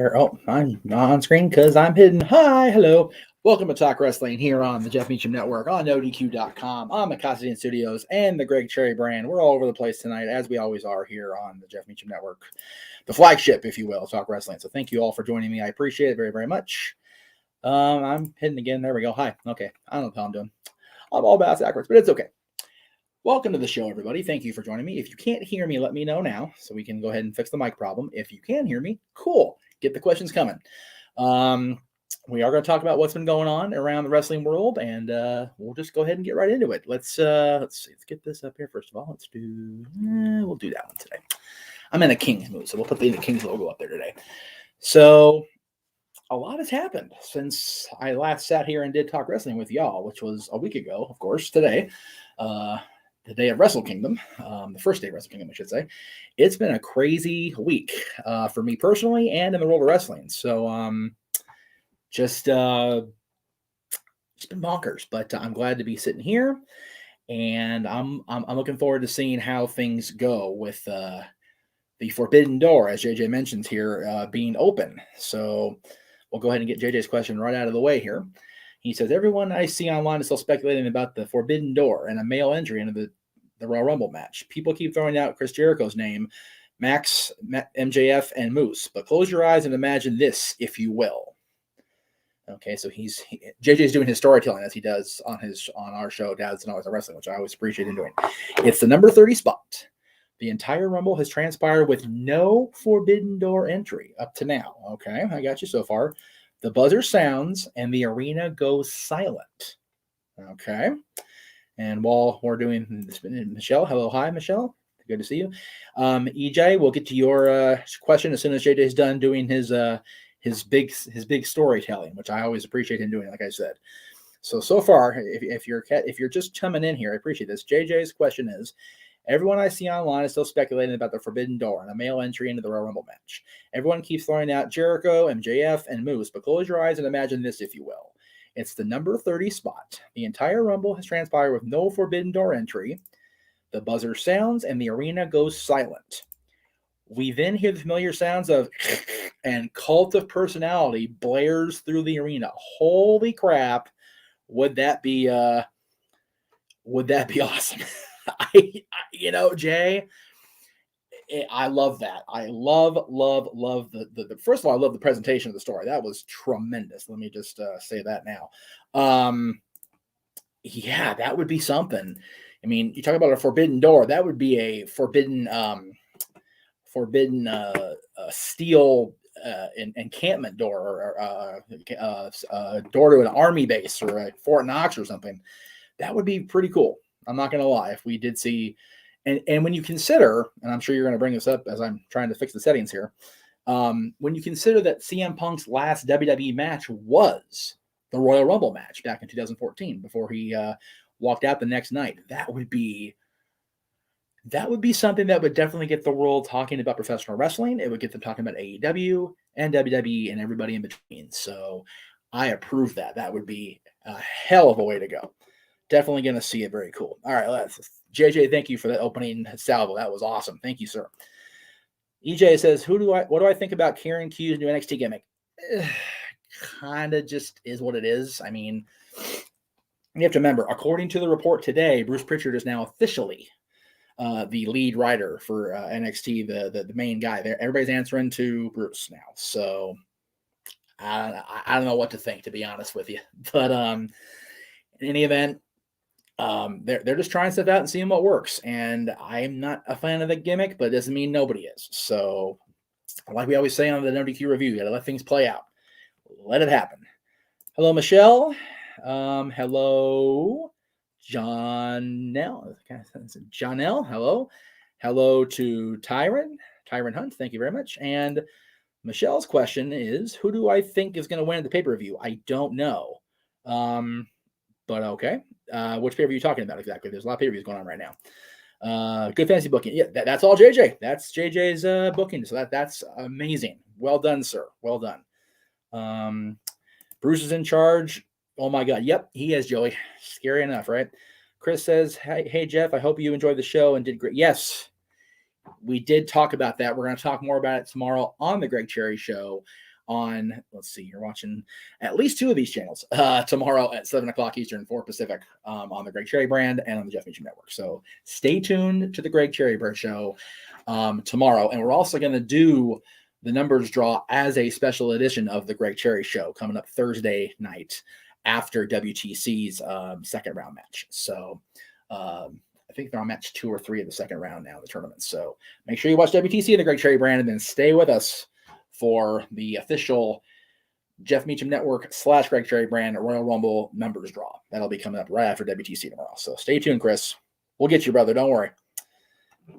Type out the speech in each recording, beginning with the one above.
There. Oh, I'm not on screen because I'm hidden. Hi, hello. Welcome to Talk Wrestling here on the Jeff Meacham Network, on ODQ.com, on the Costain Studios, and the Greg Cherry brand. We're all over the place tonight, as we always are here on the Jeff Meacham Network, the flagship, if you will, Talk Wrestling. So thank you all for joining me. I appreciate it very, very much. I'm hidden again. There we go. Hi. Okay. I don't know how I'm doing. I'm all backwards, but it's okay. Welcome to the show, everybody. Thank you for joining me. If you can't hear me, let me know now so we can go ahead and fix the mic problem. If you can hear me, cool. Get the questions coming. We are going to talk about what's been going on around the wrestling world, and we'll just go ahead and get right into it. Let's see. Let's get this up here first of all. We'll do that one today. I'm in a Kings mood, so we'll put the Kings logo up there today. So a lot has happened since I last sat here and did Talk Wrestling with y'all, which was a week ago, of course, today. The day of Wrestle Kingdom, the first day of Wrestle Kingdom, I should say. It's been a crazy week for me personally and in the world of wrestling. So just been bonkers, but I'm glad to be sitting here, and I'm looking forward to seeing how things go with the Forbidden Door, as JJ mentions here, being open. So we'll go ahead and get JJ's question right out of the way here. He says, everyone I see online is still speculating about the Forbidden Door and a male entry into the Royal Rumble match. People keep throwing out Chris Jericho's name, Max, MJF, and Moose. But close your eyes and imagine this, if you will. Okay, so JJ's doing his storytelling as he does on our show, Dads and Always Wrestling, which I always appreciate him doing. It's the number 30 spot. The entire Rumble has transpired with no Forbidden Door entry up to now. Okay, I got you so far. The buzzer sounds and the arena goes silent. Okay. And while we're doing this, Michelle, hello, hi, Michelle. Good to see you. EJ, we'll get to your question as soon as JJ's done doing his big storytelling, which I always appreciate him doing, like I said. So far, if you're just coming in here, I appreciate this. JJ's question is, everyone I see online is still speculating about the Forbidden Door and a male entry into the Royal Rumble match. Everyone keeps throwing out Jericho, MJF, and Moose, but close your eyes and imagine this, if you will. It's the number 30 spot. The entire Rumble has transpired with no Forbidden Door entry. The buzzer sounds and the arena goes silent. We then hear the familiar sounds of and Cult of Personality blares through the arena. Holy crap. Would that be awesome? Jay, I love that. I love the first of all, I love the presentation of the story. That was tremendous. Let me just say that now. Yeah, that would be something. I mean, you talk about a Forbidden Door. That would be a forbidden steel encampment door, or door to an army base or a Fort Knox or something. That would be pretty cool. I'm not going to lie. If we did see, and when you consider, and I'm sure you're going to bring this up as I'm trying to fix the settings here, when you consider that CM Punk's last WWE match was the Royal Rumble match back in 2014 before he walked out the next night, that would be something that would definitely get the world talking about professional wrestling. It would get them talking about AEW and WWE and everybody in between. So I approve that. That would be a hell of a way to go. Definitely going to see it. Very cool. All right, JJ, thank you for that opening salvo. That was awesome. Thank you, sir. EJ says, what do I think about Karen Q's new NXT gimmick? Kind of just is what it is. I mean, you have to remember, according to the report today, Bruce Pritchard is now officially the lead writer for NXT, the main guy there. Everybody's answering to Bruce now. So I don't know what to think, to be honest with you. But in any event, they're just trying stuff out and seeing what works. And I'm not a fan of the gimmick, but it doesn't mean nobody is. So like we always say on the WQ review, you got to let things play out. Let it happen. Hello, Michelle. Hello, Johnelle. Johnelle, hello. Hello to Tyron Hunt. Thank you very much. And Michelle's question is, who do I think is going to win at the pay-per-view? I don't know. But okay. Which pay-per-view are you talking about exactly? There's a lot of pay-per-views going on right now. Good fantasy booking. Yeah, that's all JJ. That's JJ's booking. So that's amazing. Well done, sir. Well done. Bruce is in charge. Oh my God. Yep, he is, Joey. Scary enough, right? Chris says, hey, Jeff, I hope you enjoyed the show and did great. Yes, we did talk about that. We're going to talk more about it tomorrow on the Greg Cherry Show. on, let's see, you're watching at least 2 of these channels tomorrow at 7 o'clock Eastern, 4 Pacific, on the Greg Cherry brand and on the Jeff Meacham Network. So stay tuned to the Greg Cherry Bird Show tomorrow. And we're also going to do the numbers draw as a special edition of the Greg Cherry Show coming up Thursday night after WTC's second round match. So I think they're on match 2 or 3 of the second round now of the tournament. So make sure you watch WTC and the Greg Cherry brand, and then stay with us for the official Jeff Meacham Network / Greg Cherry brand Royal Rumble numbers draw. That'll be coming up right after WTC tomorrow. So stay tuned, Chris. We'll get you, brother. Don't worry.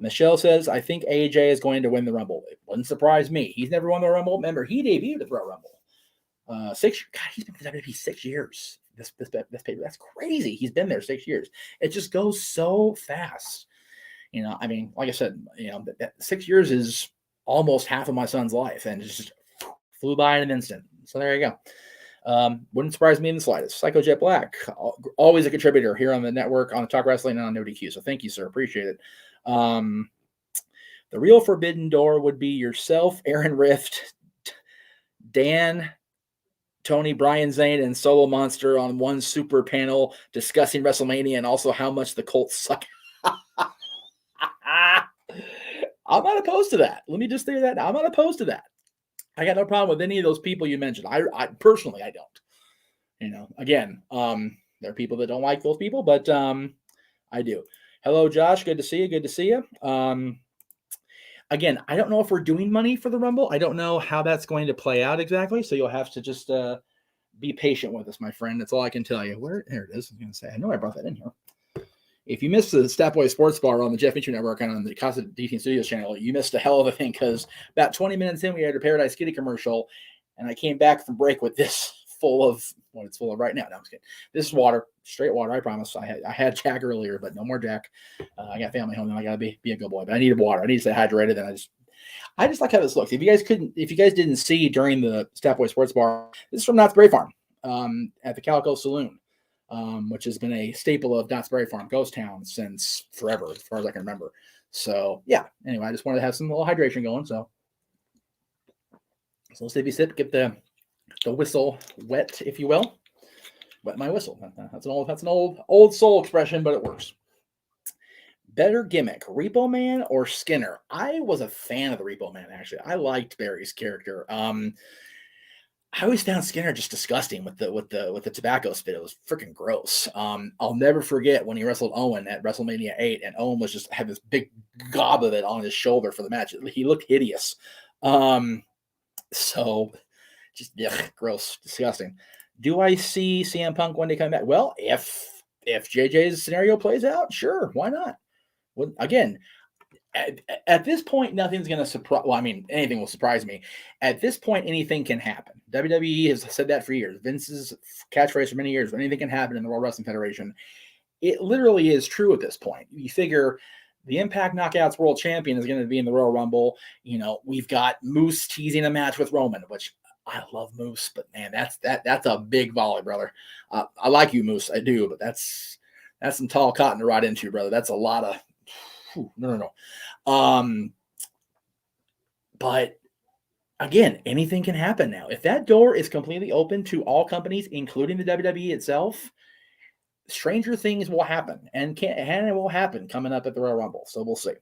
Michelle says, I think AJ is going to win the Rumble. It wouldn't surprise me. He's never won the Rumble. Remember, he debuted at the Royal Rumble. He's been in WWE 6 years. This paper, that's crazy. He's been there 6 years. It just goes so fast. I mean, like I said, that 6 years is almost half of my son's life, and it just flew by in an instant. So there you go. Wouldn't surprise me in the slightest. Psycho Jet Black, always a contributor here on the network, on Talk Wrestling and on No DQ. So thank you, sir. Appreciate it. The real forbidden door would be yourself, Aaron Rift, Dan, Tony, Brian Zane, and Solo Monster on one super panel discussing WrestleMania and also how much the Colts suck. I'm not opposed to that. Let me just say that. I'm not opposed to that. I got no problem with any of those people you mentioned. I personally, I don't. Again, there are people that don't like those people, but I do. Hello, Josh. Good to see you. Good to see you. Again, I don't know if we're doing money for the Rumble. I don't know how that's going to play out exactly. So you'll have to just be patient with us, my friend. That's all I can tell you. There it is. I was going to say, I know I brought that in here. If you missed the Stat Boy Sports Bar on the Jeff Meacham Network and on the Casa DT Studios channel, you missed a hell of a thing, because about 20 minutes in, we had a Paradise Kitty commercial, and I came back from break with this full of what it's full of right now. No, I'm just kidding. This is water, straight water. I promise. I had Jack earlier, but no more Jack. I got family home, and I gotta be a good boy. But I needed water. I need to stay hydrated, and I just like how this looks. If you guys didn't see during the Stat Boy Sports Bar, this is from Knott's Berry Farm at the Calico Saloon, which has been a staple of Knott's Berry Farm Ghost Town since forever, as far as I can remember. So yeah. Anyway, I just wanted to have some little hydration going. So let's take a sip, get the whistle wet, if you will. Wet my whistle. That's an old soul expression, but it works. Better gimmick, Repo Man or Skinner? I was a fan of the Repo Man, actually. I liked Barry's character. I always found Skinner just disgusting with the tobacco spit. It was freaking gross. I'll never forget when he wrestled Owen at WrestleMania 8, and Owen had this big gob of it on his shoulder for the match. He looked hideous. So just gross, disgusting. Do I see CM Punk one day coming back? Well, if JJ's scenario plays out, sure, why not? Well, again, at this point, nothing's going to surprise. Well, I mean, anything will surprise me. At this point, anything can happen. WWE has said that for years. Vince's catchphrase for many years: anything can happen in the World Wrestling Federation. It literally is true at this point. You figure the Impact Knockouts World Champion is going to be in the Royal Rumble. We've got Moose teasing a match with Roman, which I love Moose, but man, that's a big volley, brother. I like you, Moose. I do, but that's some tall cotton to ride into, brother. That's a lot of no. But again, anything can happen now. If that door is completely open to all companies, including the WWE itself, stranger things will happen, and it will happen coming up at the Royal Rumble. So we'll see.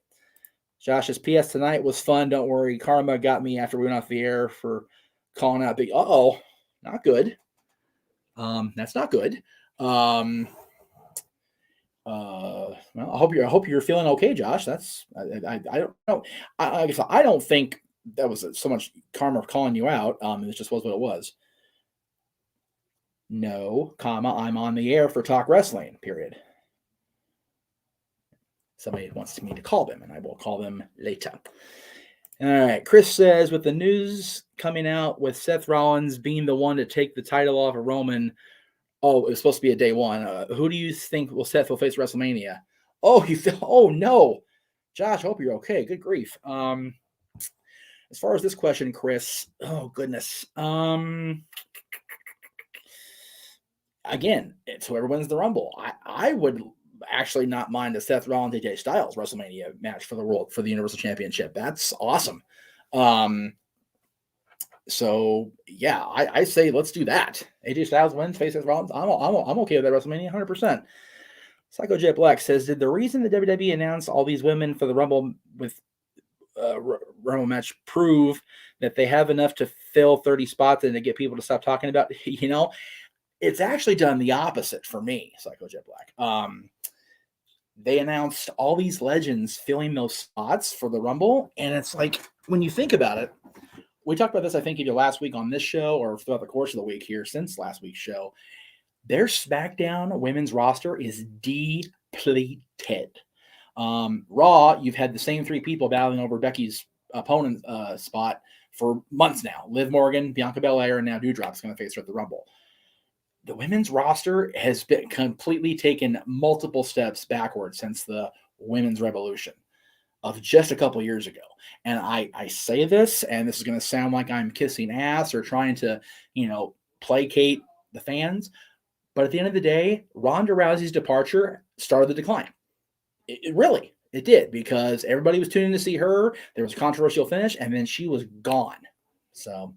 Josh's PS tonight was fun. Don't worry. Karma got me after we went off the air for calling out big. Not good. That's not good. Well, I hope you're feeling okay, Josh. That's I don't know. I guess I don't think that was so much karma calling you out. It just was what it was. No, I'm on the air for Talk Wrestling. Period. Somebody wants me to call them, and I will call them later. All right. Chris says, with the news coming out with Seth Rollins being the one to take the title off of Roman. Oh, it was supposed to be a day one. Who do you think Seth will face WrestleMania? Oh no. Josh, hope you're okay. Good grief. As far as this question, Chris, oh goodness. Again, it's whoever wins the Rumble. I would actually not mind a Seth Rollins AJ Styles WrestleMania match for the Universal Championship. That's awesome. So yeah, I say let's do that. AJ Styles wins, faces Rollins. I'm okay with that WrestleMania, 100%. Psycho Jet Black says, did the reason the WWE announced all these women for the Rumble with Rumble match prove that they have enough to fill 30 spots and to get people to stop talking about? It's actually done the opposite for me, Psycho Jet Black. They announced all these legends filling those spots for the Rumble, and it's like, when you think about it, we talked about this, I think, either last week on this show or throughout the course of the week here since last week's show. Their SmackDown women's roster is depleted. Raw, you've had the same three people battling over Becky's opponent spot for months now. Liv Morgan, Bianca Belair, and now Doudrop's going to face her at the Rumble. The women's roster has been completely taken multiple steps backwards since the women's revolution of just a couple years ago. And I say this, and this is going to sound like I'm kissing ass or trying to, placate the fans. But at the end of the day, Ronda Rousey's departure started the decline. It did, because everybody was tuning to see her. There was a controversial finish, and then she was gone. So,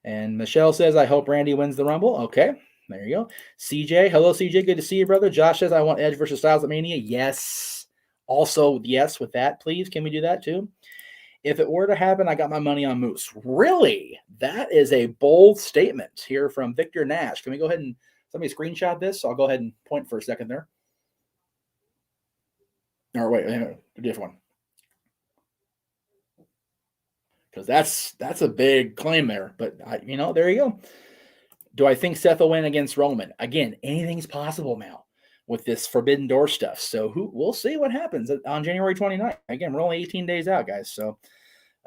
and Michelle says, I hope Randy wins the Rumble. Okay, there you go. CJ, hello, CJ. Good to see you, brother. Josh says, I want Edge versus Styles at Mania. Yes. Also, yes, with that, please. Can we do that too? If it were to happen, I got my money on Moose. Really? That is a bold statement here from Victor Nash. Can we go ahead and somebody screenshot this? So I'll go ahead and point for a second there. Or wait, a different one. Because that's a big claim there. But, there you go. Do I think Seth will win against Roman? Again, anything's possible now with this Forbidden Door stuff. So we'll see what happens on January 29th. Again, we're only 18 days out, guys. So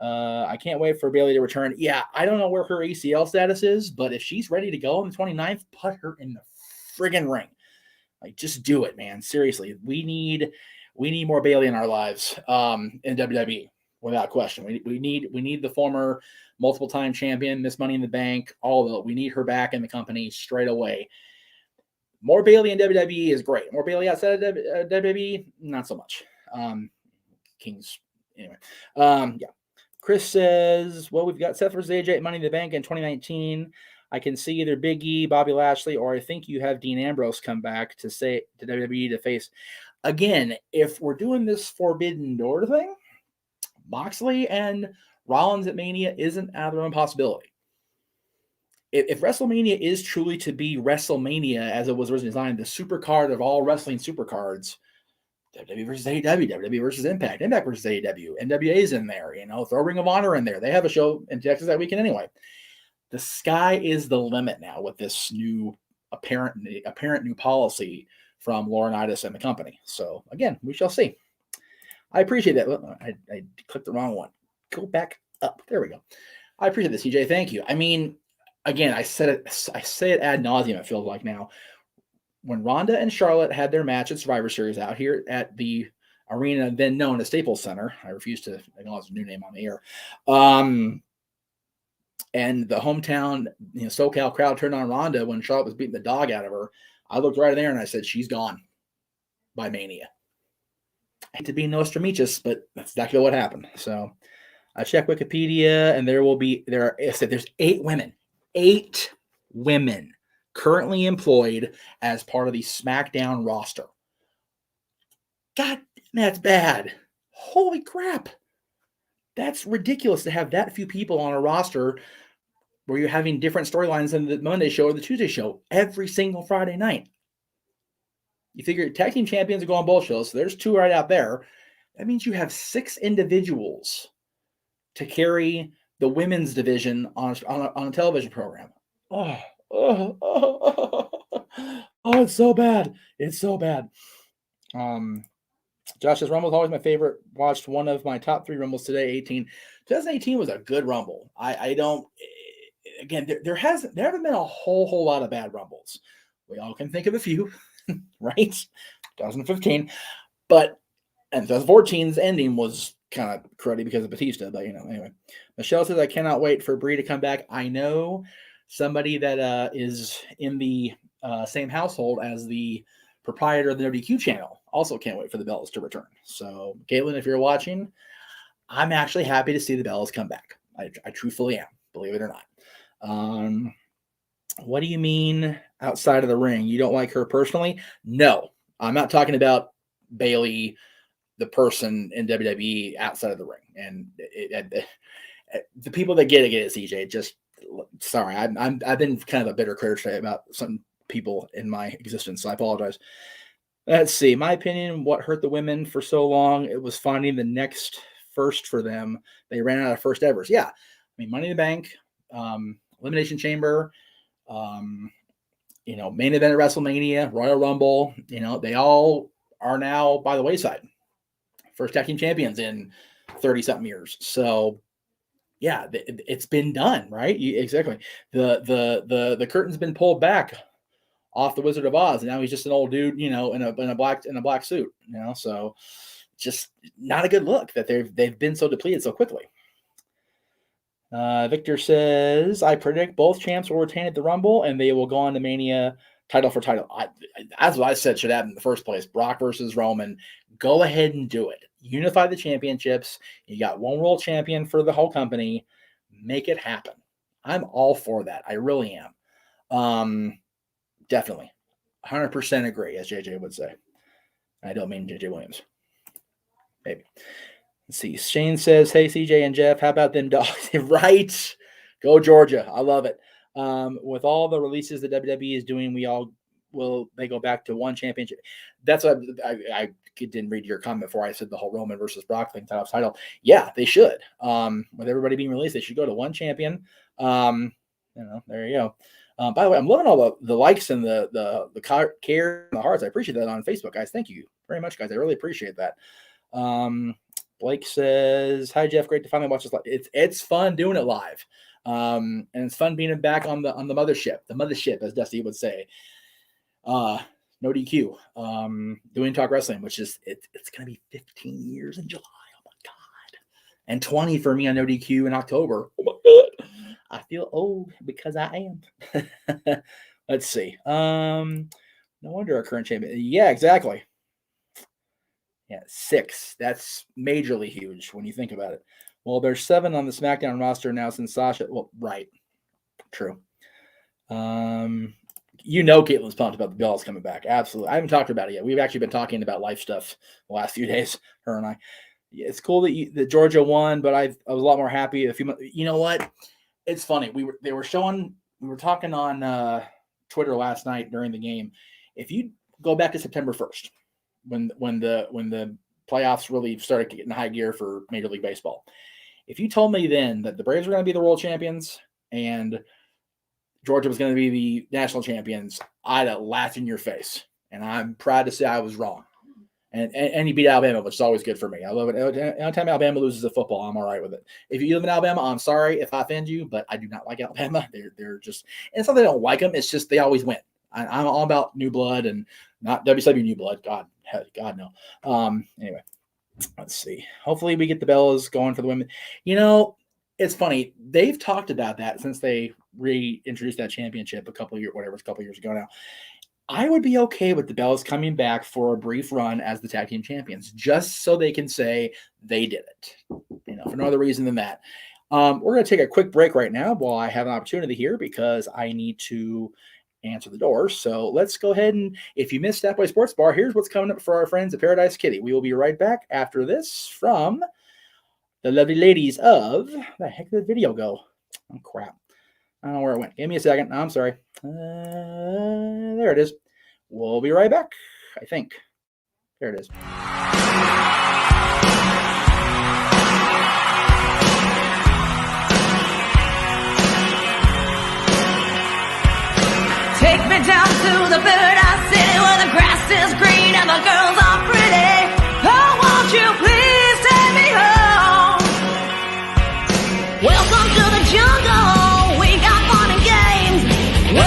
I can't wait for Bayley to return. Yeah, I don't know where her ACL status is, but if she's ready to go on the 29th, put her in the friggin' ring. Like, just do it, man. Seriously, we need more Bayley in our lives in WWE, without question. We need the former multiple-time champion, Miss Money in the Bank, all of it. We need her back in the company straight away. More Bayley in WWE is great. More Bayley outside of WWE, not so much. Kings, anyway. Yeah. Chris says, well, we've got Seth versus AJ at Money in the Bank in 2019. I can see either Big E, Bobby Lashley, or I think you have Dean Ambrose come back to WWE to face. Again, if we're doing this Forbidden Door thing, Moxley and Rollins at Mania isn't out of the possibility. If WrestleMania is truly to be WrestleMania as it was originally designed, the supercard of all wrestling supercards, WWE versus AEW, WWE versus Impact versus AEW, NWA's in there, throw Ring of Honor in there. They have a show in Texas that weekend anyway. The sky is the limit now with this new apparent new policy from Laurinaitis and the company. So again, we shall see. I appreciate that. I clicked the wrong one. Go back up. There we go. I appreciate this, CJ. Thank you. I mean, again, I say it ad nauseum, it feels like now. When Ronda and Charlotte had their match at Survivor Series out here at the arena then known as Staples Center, I refuse to acknowledge the new name on the air, and the hometown SoCal crowd turned on Ronda when Charlotte was beating the dog out of her, I looked right in there and I said, she's gone by Mania. I hate to be Nostradamus, but that's exactly what happened. So I checked Wikipedia, and there's 8 women currently employed as part of the SmackDown roster. God, that's bad. Holy crap. That's ridiculous to have that few people on a roster where you're having different storylines than the Monday show or the Tuesday show every single Friday night. You figure tag team champions are going on both shows, so there's 2 right out there. That means you have 6 individuals to carry the women's division on a television program. It's so bad. It's so bad. Josh says, Rumble's always my favorite. Watched one of my top 3 Rumbles today, 2018 was a good Rumble. There haven't been a whole lot of bad Rumbles. We all can think of a few, right? 2015. And 2014's ending was kind of cruddy because of Batista, but anyway. Michelle says, I cannot wait for Brie to come back. I know somebody that is in the same household as the proprietor of the NoDQ channel also can't wait for the Bellas to return. So, Caitlin, if you're watching, I'm actually happy to see the Bellas come back. I truthfully am, believe it or not. What do you mean outside of the ring? You don't like her personally? No, I'm not talking about Bayley, the person in WWE outside of the ring. And the people that get it, CJ. Just sorry, I've been kind of a bitter critic today about some people in my existence, so I apologize. Let's see. My opinion, what hurt the women for so long, it was finding the next first for them. They ran out of first evers. Yeah. I mean, Money in the Bank, Elimination Chamber, main event at WrestleMania, Royal Rumble, they all are now by the wayside. First tag team champions in 30-something years. So, yeah, it's been done, right? Exactly. The curtain's been pulled back off the Wizard of Oz, and now he's just an old dude, in a black suit, So, just not a good look that they've been so depleted so quickly. Victor says, I predict both champs will retain at the Rumble, and they will go on to Mania title for title. That's what I said should happen in the first place. Brock versus Roman. Go ahead and do it. Unify the championships. You got one world champion for the whole company. Make it happen. I'm all for that. I really am. Definitely. 100% agree, as JJ would say. I don't mean JJ Williams. Maybe. Let's see. Shane says, hey, CJ and Jeff, how about them dogs? Right. Go Georgia. I love it. With all the releases that WWE is doing, they go back to one championship. That's what I didn't read your comment before I said the whole Roman versus Brock thing, title. Yeah, they should. With everybody being released, they should go to one champion. There you go. By the way, I'm loving all the likes and the care and the hearts. I appreciate that on Facebook, guys. Thank you very much, guys. I really appreciate that. Blake says, hi, Jeff. Great to finally watch this live. It's fun doing it live. And it's fun being back on the mothership, as Dusty would say. No DQ. Doing Talk Wrestling, which is it's gonna be 15 years in July. Oh my god. And 20 for me on No DQ in October. Oh my god. I feel old because I am. Let's see. No wonder our current champion. Yeah, exactly. Yeah, 6. That's majorly huge when you think about it. Well, there's 7 on the SmackDown roster now since Sasha. Well, right. True. Caitlin's pumped about the Bellas coming back. Absolutely. I haven't talked about it yet. We've actually been talking about life stuff the last few days, her and I. It's cool that Georgia won, but I was a lot more happy a few months. You know what? It's funny. We were talking on Twitter last night during the game. If you go back to September 1st, when the playoffs really started getting high gear for Major League Baseball, if you told me then that the Braves were going to be the world champions and Georgia was going to be the national champions, I'd have laughed in your face. And I'm proud to say I was wrong. And he beat Alabama, which is always good for me. I love it. Anytime Alabama loses a football, I'm all right with it. If you live in Alabama, I'm sorry if I offend you, but I do not like Alabama. They're just, and it's not that I don't like them. It's just they always win. I'm all about new blood and not WCW new blood. God no. Anyway, let's see. Hopefully we get the Bellas going for the women. It's funny. They've talked about that since they reintroduced that championship a couple years ago now. I would be okay with the Bellas coming back for a brief run as the tag team champions, just so they can say they did it, for no other reason than that. We're going to take a quick break right now while I have an opportunity here because I need to answer the door. So let's go ahead and if you missed Statboy Sports Bar, here's what's coming up for our friends at Paradise Kitty. We will be right back after this from the lovely ladies of the heck did the video go? Oh, crap. I don't know where it went. Give me a second. I'm sorry. There it is. We'll be right back, I think. There it is. Take me down to the Paradise City where the grass is green and the girls are pretty. Oh, won't you please take me home? Welcome to the jungle. We got fun and games. Whoa,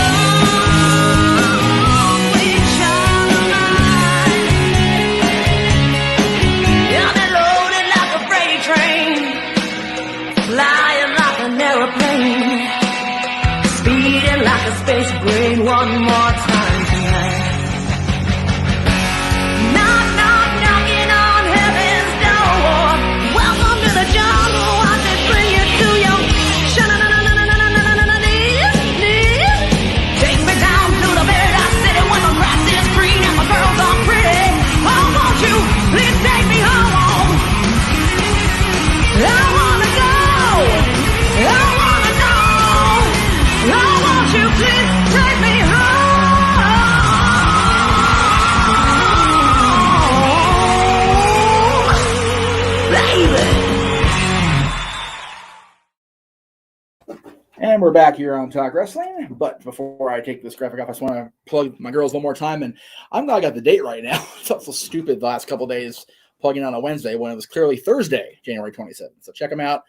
we shine the light. Yeah, they're loaded like a freight train, flying like an airplane, speeding like a space brain. One more time tonight. Knock, knock, knocking on heaven's door. Welcome to the jungle. Watch it bring you to your we're back here on Talk Wrestling. But before I take this graphic off, I just want to plug my girls one more time. And I'm glad I got the date right now. It's so stupid the last couple days plugging on a Wednesday when it was clearly Thursday, January 27th. So check them out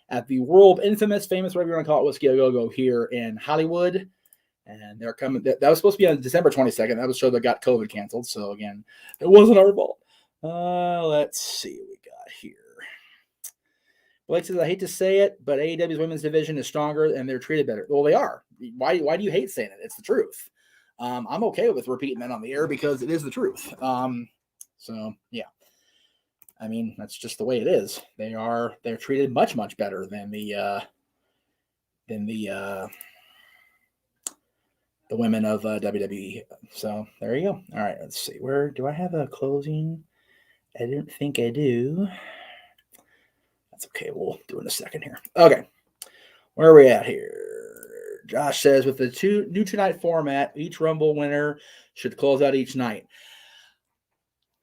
at the world infamous, famous, whatever you want to call it, Whiskey A Go-Go here in Hollywood. And they're coming. That was supposed to be on December 22nd. That was a show that got COVID canceled. So again, it wasn't our fault. Let's see what we got here. Blake says, I hate to say it, but AEW's women's division is stronger and they're treated better. Well, they are. Why do you hate saying it? It's the truth. I'm okay with repeating that on the air because it is the truth. So yeah. I mean, that's just the way it is. They're treated much, much better than the women of WWE. So there you go. All right, let's see. Where do I have a closing? I didn't think I do. That's okay. We'll do it in a second here. Okay. Where are we at here? Josh says, with the new two-night format, each Rumble winner should close out each night.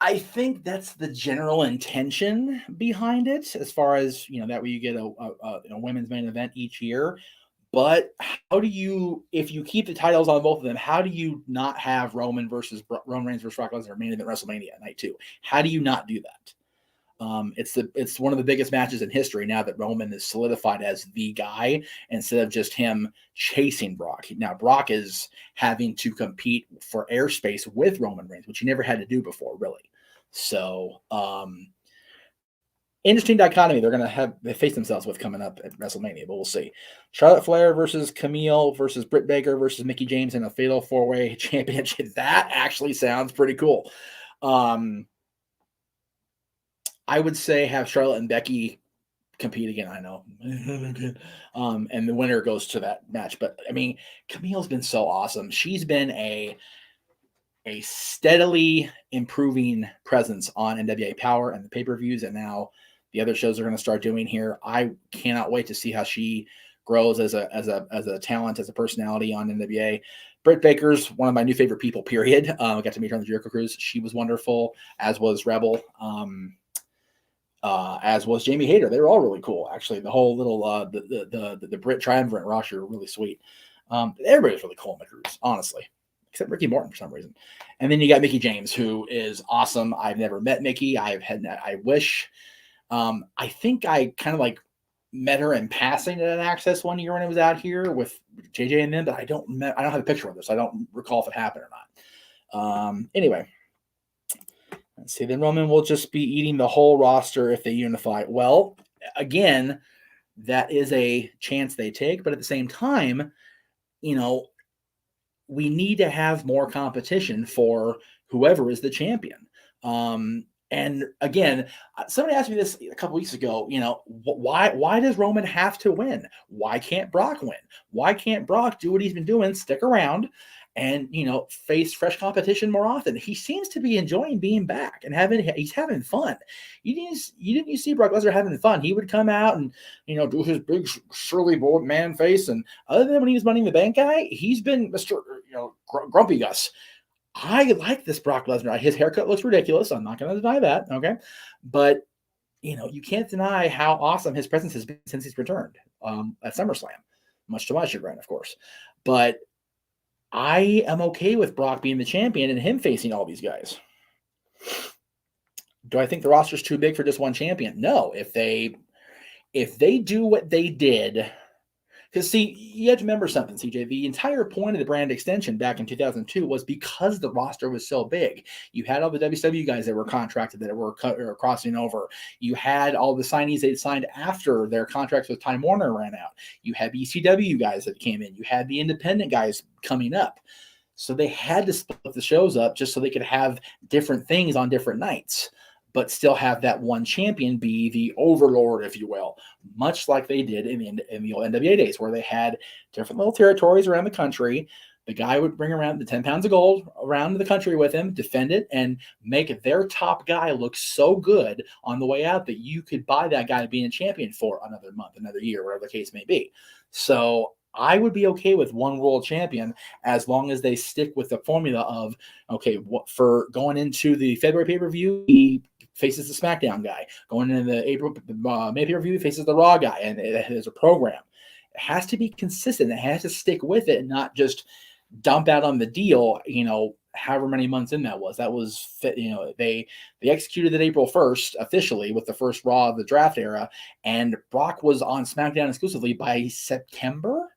I think that's the general intention behind it, as far as, that way you get a women's main event each year. But how do you, if you keep the titles on both of them, how do you not have Roman Reigns versus Brock Lesnar main event WrestleMania night 2? How do you not do that? It's one of the biggest matches in history now that Roman is solidified as the guy instead of just him chasing Brock. Now Brock is having to compete for airspace with Roman Reigns, which he never had to do before, really. So, interesting dichotomy they face themselves with coming up at WrestleMania, but we'll see. Charlotte Flair versus Camille versus Britt Baker versus Mickie James in a fatal 4-way championship. That actually sounds pretty cool. I would say have Charlotte and Becky compete again. I know. And the winner goes to that match. But, I mean, Camille's been so awesome. She's been a steadily improving presence on NWA Power and the pay-per-views, and now the other shows are going to start doing here. I cannot wait to see how she grows as a talent, as a personality on NWA. Britt Baker's one of my new favorite people, period. I got to meet her on the Jericho Cruise. She was wonderful, as was Rebel. As was Jamie Hayter. They were all really cool, actually. The whole little the Brit Triumvirate roster were really sweet. Everybody's really cool on the cruise, honestly, except Ricky Morton for some reason. And then you got Mickie James, who is awesome. I've never met Mickie. I wish. I think I kind of like met her in passing at an Access one year when I was out here with JJ and them, but I don't have a picture of this. I don't recall if it happened or not. Anyway. Let's see, then Roman will just be eating the whole roster if they unify. Well, again, that is a chance they take, but at the same time, we need to have more competition for whoever is the champion. And again, somebody asked me this a couple weeks ago, why does Roman have to win? Why can't Brock win? Why can't Brock do what he's been doing, stick around, and face fresh competition more often? He seems to be enjoying being back and he's having fun. You didn't see Brock Lesnar having fun. He would come out and do his big surly bold man face, and other than when he was Money in the Bank guy, he's been Mr. Grumpy Gus. I like this Brock Lesnar. His haircut looks ridiculous. I'm not going to deny that. Okay, but you can't deny how awesome his presence has been since he's returned at SummerSlam, much to my chagrin, of course. But I am okay with Brock being the champion and him facing all these guys. Do I think the roster's too big for just one champion? No. If they do what they did, because see, you have to remember something, CJ. The entire point of the brand extension back in 2002 was because the roster was so big. You had all the WCW guys that were contracted that were crossing over. You had all the signees they'd signed after their contracts with Time Warner ran out. You had ECW guys that came in. You had the independent guys coming up. So they had to split the shows up just so they could have different things on different nights, but still have that one champion be the overlord, if you will, much like they did in the old NWA days, where they had different little territories around the country. The guy would bring around the 10 pounds of gold around the country with him, defend it, and make their top guy look so good on the way out that you could buy that guy being a champion for another month, another year, whatever the case may be. So I would be okay with one world champion as long as they stick with the formula of, okay, for going into the February pay-per-view, he faces the SmackDown guy. Going into the May pay-per-view, he faces the Raw guy, and there's a program. has to be consistent. It has to stick with it and not just dump out on the deal, however many months in that was. That was, they executed it April 1st officially with the first Raw of the draft era, and Brock was on SmackDown exclusively by September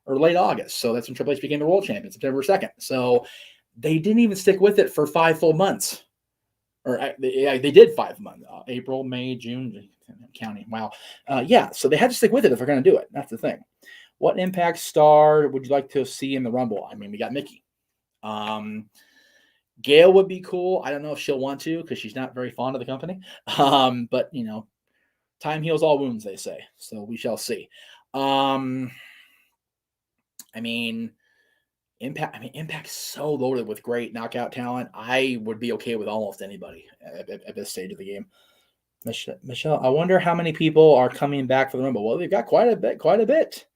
or late August. So that's when Triple H became the world champion, September 2nd. So they didn't even stick with it for 5 full months. Or they did 5 months, April, May, June, counting. Wow. So they had to stick with it if they're going to do it. That's the thing. What Impact star would you like to see in the Rumble? I mean, we got Mickey. Gail would be cool. I don't know if she'll want to because she's not very fond of the company. But, time heals all wounds, they say. So we shall see. Impact's so loaded with great knockout talent. I would be okay with almost anybody at this stage of the game. Michelle, I wonder how many people are coming back for the Rumble. Well, they've got quite a bit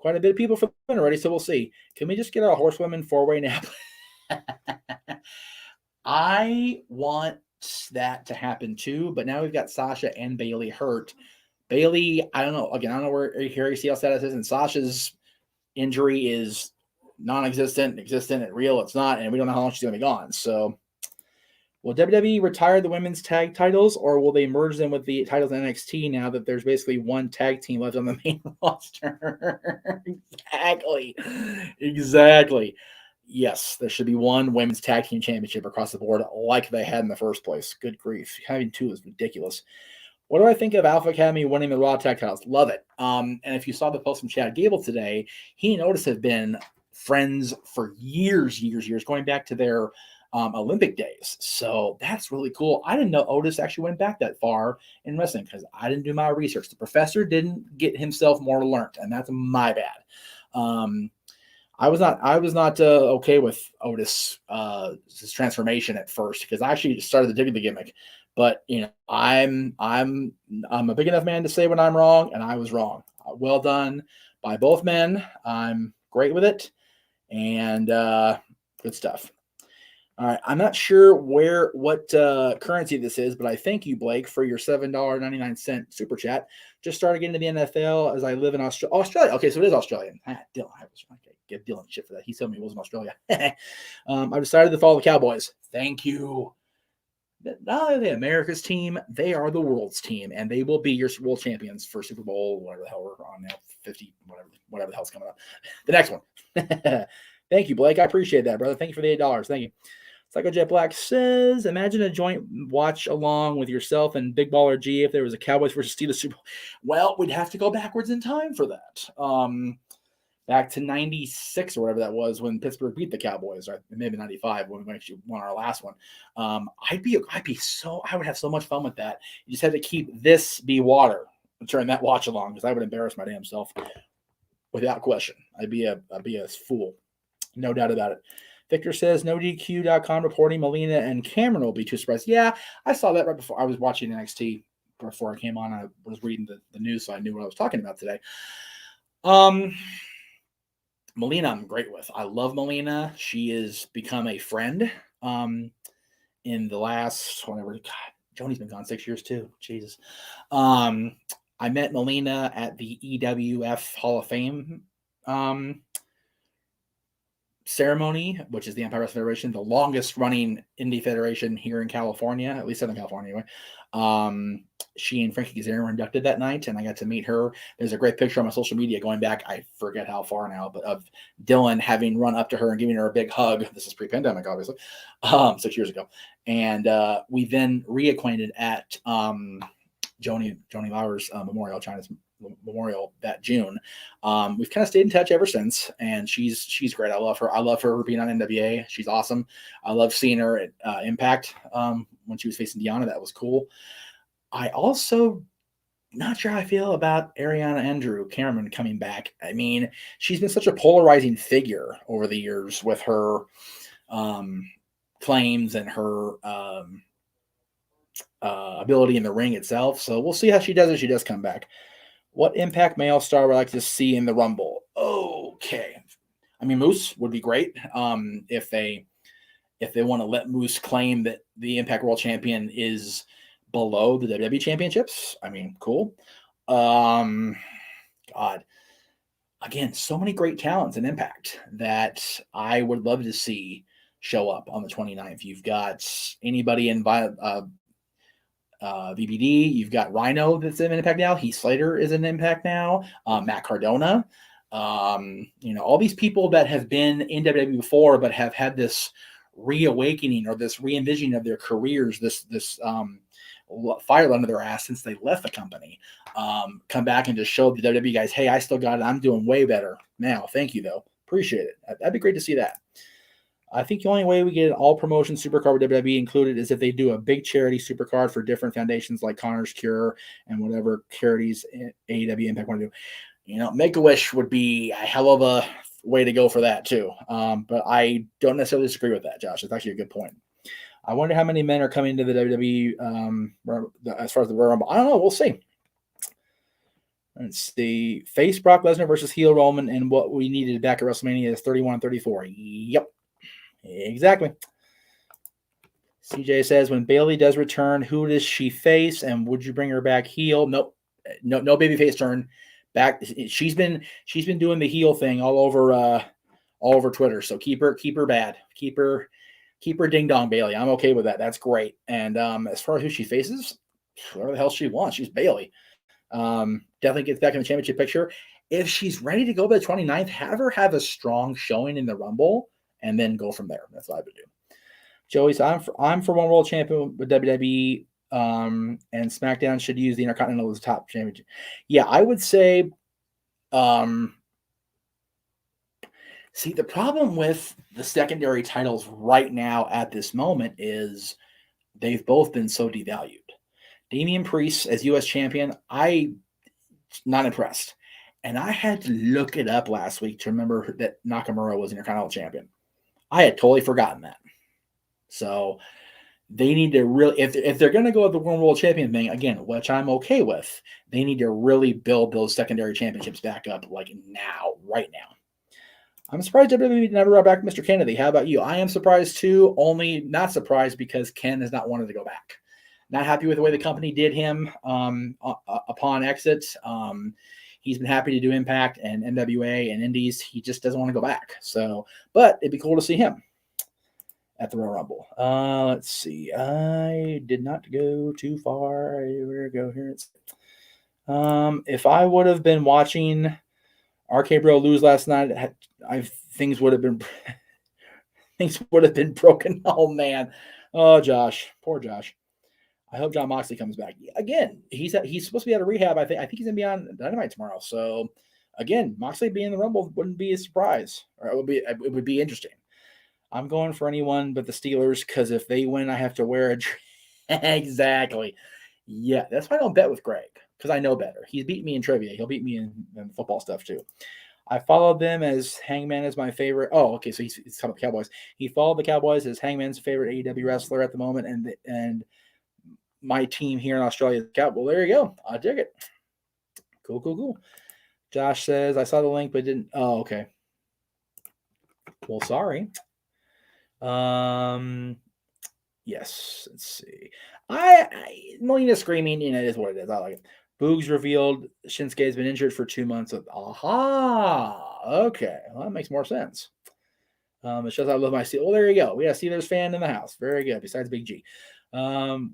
of people for the already, so we'll see. Can we just get a horsewomen 4-way nap? I want that to happen too, but now we've got Sasha and Bayley hurt. Bayley, I don't know. Again, I don't know where her ACL status is, and Sasha's injury is non-existent, existent, and real. It's not, and we don't know how long she's going to be gone. So, will WWE retire the women's tag titles, or will they merge them with the titles in NXT now that there's basically one tag team left on the main roster? Exactly. Yes, there should be one women's tag team championship across the board like they had in the first place. Good grief. Having 2 is ridiculous. What do I think of Alpha Academy winning the Raw tag titles? Love it. And if you saw the post from Chad Gable today, he and Otis have been friends for years, going back to their Olympic days. So that's really cool. I didn't know Otis actually went back that far in wrestling because I didn't do my research. The professor didn't get himself more learned, and that's my bad. I was not okay with Otis' his transformation at first because I actually started to dig the gimmick. But I'm a big enough man to say when I'm wrong, and I was wrong. Well done by both men. I'm great with it, and good stuff. All right, I'm not sure what currency this is, but I thank you, Blake, for your $7.99 super chat. Just started getting into the NFL as I live in Australia. Okay, so it is Australian. Dylan, I was trying to give Dylan shit for that. He told me it wasn't Australia. I decided to follow the Cowboys. Thank you. Not only are they America's team, they are the world's team, and they will be your world champions for Super Bowl, whatever the hell we're on now, 50, whatever the hell's coming up. The next one. Thank you, Blake. I appreciate that, brother. Thank you for the $8. Thank you. Psycho Jet Black says, imagine a joint watch along with yourself and Big Baller G if there was a Cowboys versus Steelers Super Bowl. Well, we'd have to go backwards in time for that. Back to 96 or whatever that was when Pittsburgh beat the Cowboys, or maybe 95 when we actually won our last one. I would have so much fun with that. You just had to keep this be water during that watch along because I would embarrass my damn self without question. I'd be a fool. No doubt about it. Victor says, NoDQ.com reporting Melina and Cameron will be too surprised. Yeah, I saw that right before I was watching NXT. Before I came on, I was reading the news, so I knew what I was talking about today. Melina, I'm great with. I love Melina. She has become a friend in the last, whatever, God, Joni's been gone 6 years too. Jesus. I met Melina at the EWF Hall of Fame ceremony, which is the Empire Wrestling Federation, the longest running indie federation here in California, at least Southern California anyway. She and Frankie Kazarian were inducted that night, and I got to meet her. There's a great picture on my social media going back, I forget how far now, but of Dylan having run up to her and giving her a big hug. This is pre-pandemic, obviously, 6 years ago. And we then reacquainted at Joni Lauer's memorial, China's memorial that June. We've kind of stayed in touch ever since, and she's great. I love her. I love her being on NWA. She's awesome. I love seeing her at Impact when she was facing Deanna. That was cool. I also not sure how I feel about Ariana Andrew Cameron coming back. I mean, she's been such a polarizing figure over the years with her claims and her ability in the ring itself. So we'll see how she does if she does come back. What Impact male star would I like to see in the Rumble? Okay. I mean, Moose would be great if they want to let Moose claim that the Impact World Champion is below the WWE Championships. I mean, cool. God. again, so many great talents in Impact that I would love to see show up on the 29th. You've got anybody in VBD. You've got Rhino that's in Impact now. Heath Slater is in Impact now. Matt Cardona. All these people that have been in WWE before but have had this reawakening or this re-envisioning of their careers, this fire under their ass since they left the company, come back and just show the WWE guys, hey, I still got it. I'm doing way better now. Thank you, though. Appreciate it. That'd be great to see that. I think the only way we get an all-promotion Supercard with WWE included is if they do a big charity Supercard for different foundations like Connor's Cure and whatever charities AEW Impact want to do. Make-A-Wish would be a hell of a way to go for that, too. But I don't necessarily disagree with that, Josh. It's actually a good point. I wonder how many men are coming into the WWE as far as the Royal Rumble. I don't know. We'll see. Let's see. Face Brock Lesnar versus heel Roman, and what we needed back at WrestleMania is 31 and 34. Yep. Exactly. CJ says, when Bayley does return, who does she face, and would you bring her back heel? Nope. No babyface turn. Back. She's been doing the heel thing all over Twitter. So keep her bad. Keep her ding dong Bayley. I'm okay with that. That's great. And as far as who she faces, whatever the hell she wants, she's Bayley. Definitely gets back in the championship picture. If she's ready to go by the 29th, have her have a strong showing in the Rumble and then go from there. That's what I would do. Joey says, I'm for one world champion with WWE, and SmackDown should use the Intercontinental as top championship. Yeah, I would say, see, the problem with the secondary titles right now at this moment is they've both been so devalued. Damian Priest as U.S. champion, not impressed. And I had to look it up last week to remember that Nakamura was Intercontinental champion. I had totally forgotten that. So they need to really, if they're going to go with the World Champion thing, again, which I'm okay with, they need to really build those secondary championships back up like now, right now. I'm surprised WWE never brought back Mr. Kennedy. How about you? I am surprised too, only not surprised because Ken has not wanted to go back. Not happy with the way the company did him upon exit. He's been happy to do Impact and NWA and Indies. He just doesn't want to go back. So, but it'd be cool to see him at the Royal Rumble. Let's see. I did not go too far. Where go here? If I would have been watching RK Bro lose last night, things would have been broken. Oh man. Oh, Josh. Poor Josh. I hope Jon Moxley comes back. Again, he's supposed to be out of rehab. I think he's going to be on Dynamite tomorrow. So, again, Moxley being in the Rumble wouldn't be a surprise. Or it would be interesting. I'm going for anyone but the Steelers because if they win, I have to wear a exactly. Yeah, that's why I don't bet with Greg because I know better. He's beat me in trivia. He'll beat me in football stuff too. I followed them as Hangman is my favorite. Oh, okay, so he's talking about the Cowboys. He followed the Cowboys as Hangman's favorite AEW wrestler at the moment, and my team here in Australia. Well, there you go. I dig it. Cool. Josh says, I saw the link, but didn't. Oh, okay. Well, sorry. Yes. Let's see. Melina screaming, it is what it is. I like it. Boogs revealed Shinsuke has been injured for 2 months. Aha. Okay. Well, that makes more sense. It shows I love my Steelers. Well, there you go. We got a Steelers fan in the house. Very good. Besides Big G.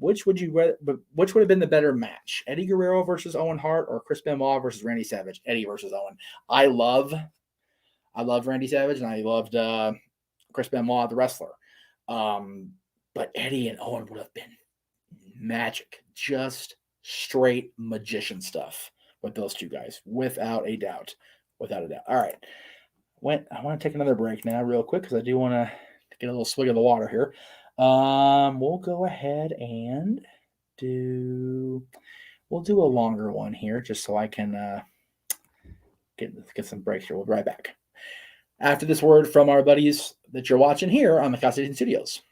Which would have been the better match? Eddie Guerrero versus Owen Hart or Chris Benoit versus Randy Savage? Eddie versus Owen. I love Randy Savage and I loved Chris Benoit, the wrestler. But Eddie and Owen would have been magic. Just straight magician stuff with those two guys, without a doubt. All right. I want to take another break now real quick because I do want to get a little swig of the water here. We'll go ahead and we'll do a longer one here just so I can get some breaks here. We'll be right back after this word from our buddies that you're watching here on the Costain Studios.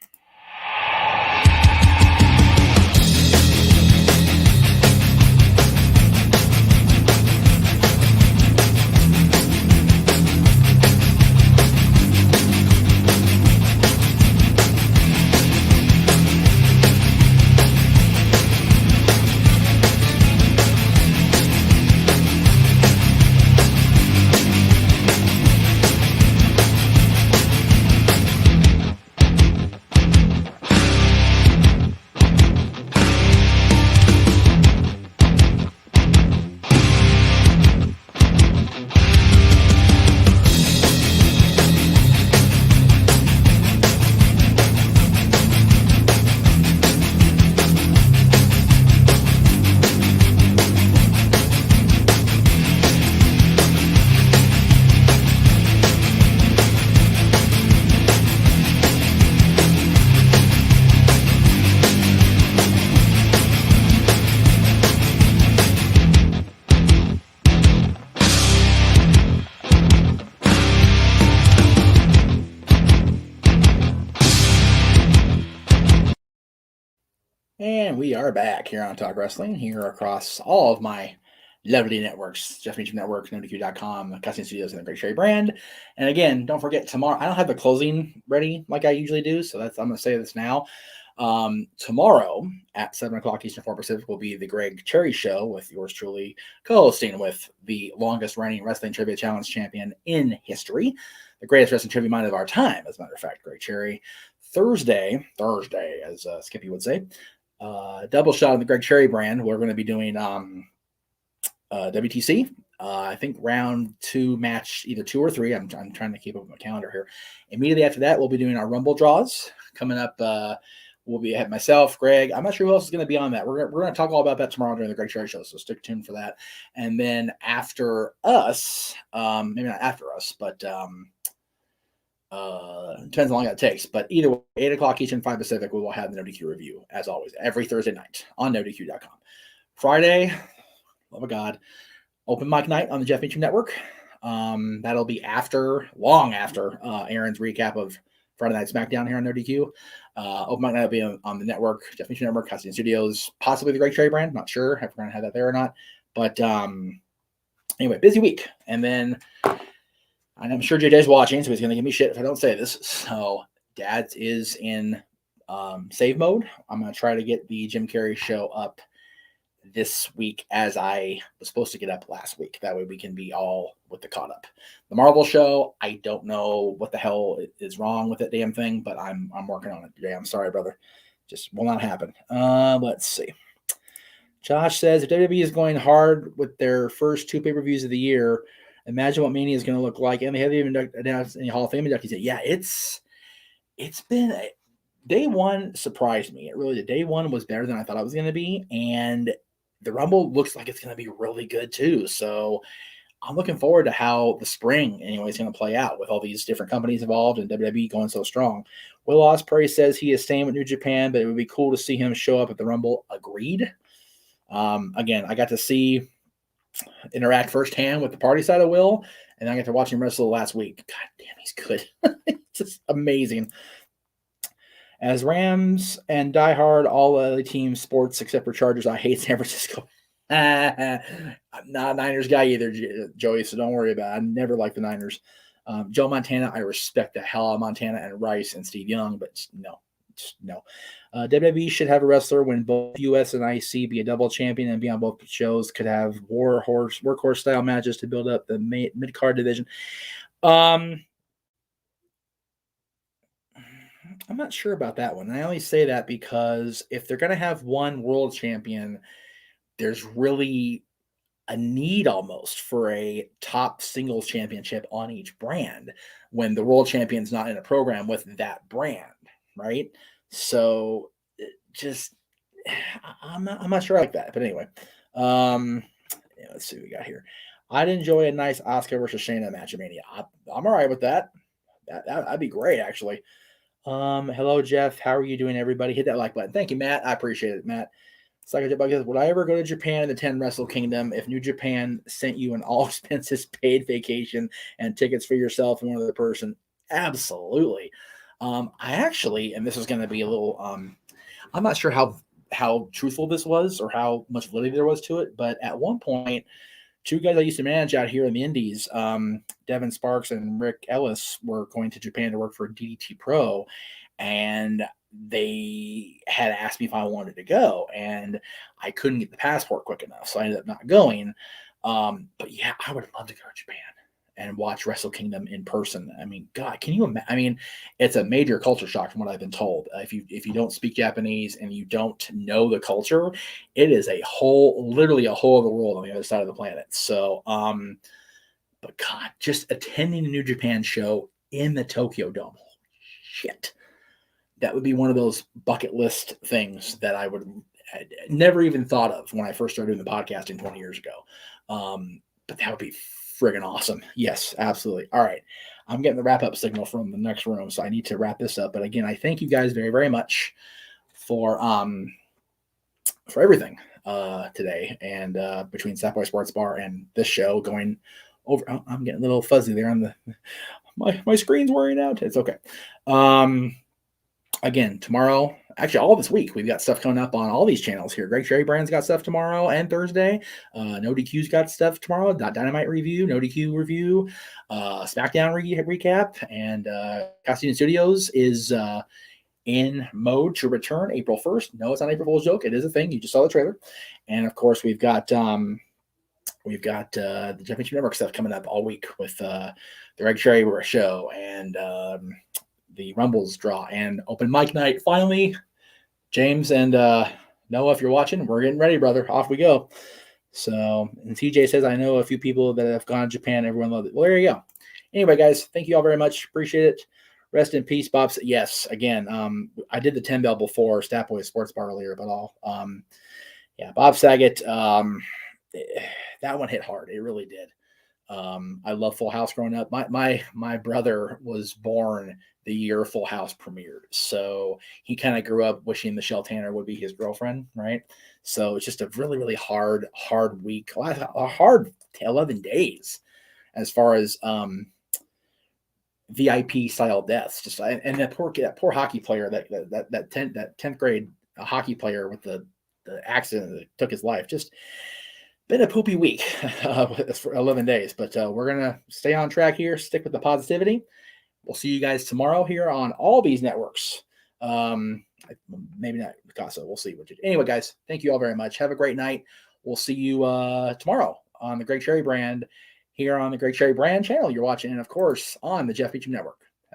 And we are back here on Talk Wrestling, here across all of my lovely networks, Jeff Meacham Network, NoDQ.com, Custom Studios, and the Great Cherry Brand. And again, don't forget tomorrow, I don't have the closing ready like I usually do, so I'm going to say this now. Tomorrow at 7 o'clock Eastern, 4 Pacific will be the Greg Cherry Show with yours truly, co-hosting with the longest reigning Wrestling Trivia Challenge champion in history, the greatest wrestling trivia mind of our time, as a matter of fact, Greg Cherry. Thursday, as Skippy would say, double shot of the Greg Cherry Brand. We're going to be doing WTC. I think round 2 match, either 2 or 3. I'm trying to keep up with my calendar here. Immediately after that, we'll be doing our Rumble draws coming up. We'll be at myself, Greg. I'm not sure who else is going to be on that. We're going to talk all about that tomorrow during the Greg Cherry Show, so stick tuned for that. And then after us, maybe not after us, but depends on how long that takes. But either way, 8 o'clock Eastern, 5 Pacific, we will have the NoDQ review, as always, every Thursday night on NoDQ.com. Friday, love of God, open mic night on the Jeff Meacham Network. That'll be long after Aaron's recap of Friday Night SmackDown here on NoDQ. Open mic night will be on the network, Jeff Meacham Network, Custom Studios, possibly the Greg Cherry Brand. Not sure if we're going to have that there or not. But anyway, busy week. And then I'm sure JJ's watching, so he's going to give me shit if I don't say this. So Dad's is in save mode. I'm going to try to get the Jim Carrey show up this week as I was supposed to get up last week. That way we can be all with the caught up. The Marvel show, I don't know what the hell is wrong with that damn thing, but I'm working on it today. I'm sorry, brother. Just will not happen. Let's see. Josh says, if WWE is going hard with their first 2 pay-per-views of the year, imagine what Mania is going to look like. And they haven't even announced any Hall of Fame inductees yet. Yeah, it's been day 1 surprised me. It really did. Day 1 was better than I thought it was going to be, and the Rumble looks like it's going to be really good too. So I'm looking forward to how the spring anyway is going to play out with all these different companies involved and WWE going so strong. Will Ospreay says he is staying with New Japan, but it would be cool to see him show up at the Rumble. Agreed. Again, I got to interact firsthand with the party side of Will, and I got to watch him wrestle last week. God damn, he's good. It's just amazing. As Rams and diehard all other team sports except for Chargers, I hate San Francisco. I'm not a Niners guy either, Joey, so don't worry about it. I never liked the Niners. Joe Montana, I respect the hell out of Montana and Rice and Steve Young, but no. WWE should have a wrestler when both US and IC be a double champion and be on both shows. Could have workhorse style matches to build up the mid-card division. I'm not sure about that one. I only say that because if they're going to have one world champion, there's really a need almost for a top singles championship on each brand when the world champion's not in a program with that brand, right? So I'm not sure like that. But anyway, let's see what we got here. I'd enjoy a nice Asuka versus Shayna match at Mania. I'm all right with that. That'd be great, actually. Hello, Jeff. How are you doing, everybody? Hit that like button. Thank you, Matt. I appreciate it, Matt. Psycho says, would I ever go to Japan in the 10 Wrestle Kingdom if New Japan sent you an all expenses paid vacation and tickets for yourself and one other person? Absolutely. I actually, and this is going to be a little, I'm not sure how truthful this was or how much validity there was to it, but at one point, 2 guys I used to manage out here in the Indies, Devin Sparks and Rick Ellis, were going to Japan to work for DDT Pro, and they had asked me if I wanted to go, and I couldn't get the passport quick enough, so I ended up not going. But yeah, I would love to go to Japan and watch Wrestle Kingdom in person. I mean, God, can you imagine? I mean, it's a major culture shock from what I've been told. If you don't speak Japanese and you don't know the culture, it is literally a whole other world on the other side of the planet. So, but God, just attending a New Japan show in the Tokyo Dome, shit, that would be one of those bucket list things that I never even thought of when I first started doing the podcasting 20 years ago. But that would be friggin' awesome. Yes, absolutely. All right. I'm getting the wrap-up signal from the next room, so I need to wrap this up. But again, I thank you guys very, very much for everything today. And between Sapboy Sports Bar and this show going over, I'm getting a little fuzzy there on my screen's wearing out. It's okay. Again, tomorrow actually all this week. We've got stuff coming up on all these channels here. Greg Cherry Brand's got stuff tomorrow and Thursday. No DQ's got stuff tomorrow. Dynamite review, No DQ review, SmackDown recap, and Costume Studios is in mode to return April 1st. No, it's not April Fool's joke. It is a thing. You just saw the trailer. And of course, we've got the Jeff Mitchell Network stuff coming up all week with the Greg Cherry show and the Rumbles draw and open mic night. Finally, James and Noah, if you're watching, we're getting ready, brother. Off we go. So, and TJ says, I know a few people that have gone to Japan. Everyone loved it. Well, there you go. Anyway, guys, thank you all very much. Appreciate it. Rest in peace, Bob. Yes, again, I did the 10 bell before Stat Boy Sports Bar earlier, but Bob Saget, that one hit hard. It really did. I love Full House growing up. My brother was born the year Full House premiered, so he kind of grew up wishing Michelle Tanner would be his girlfriend, right? So it's just a really, really hard week, a hard 11 days as far as VIP style deaths. Just and that poor hockey player, that 10th grade hockey player with the accident that took his life. Just been a poopy week for 11 days, but we're going to stay on track here, stick with the positivity. We'll see you guys tomorrow here on all these networks. Maybe not Picasso. We'll see. Anyway, guys, thank you all very much. Have a great night. We'll see you tomorrow on the Greg Cherry Brand here on the Greg Cherry Brand channel you're watching, and of course on the Jeff Beecham Network.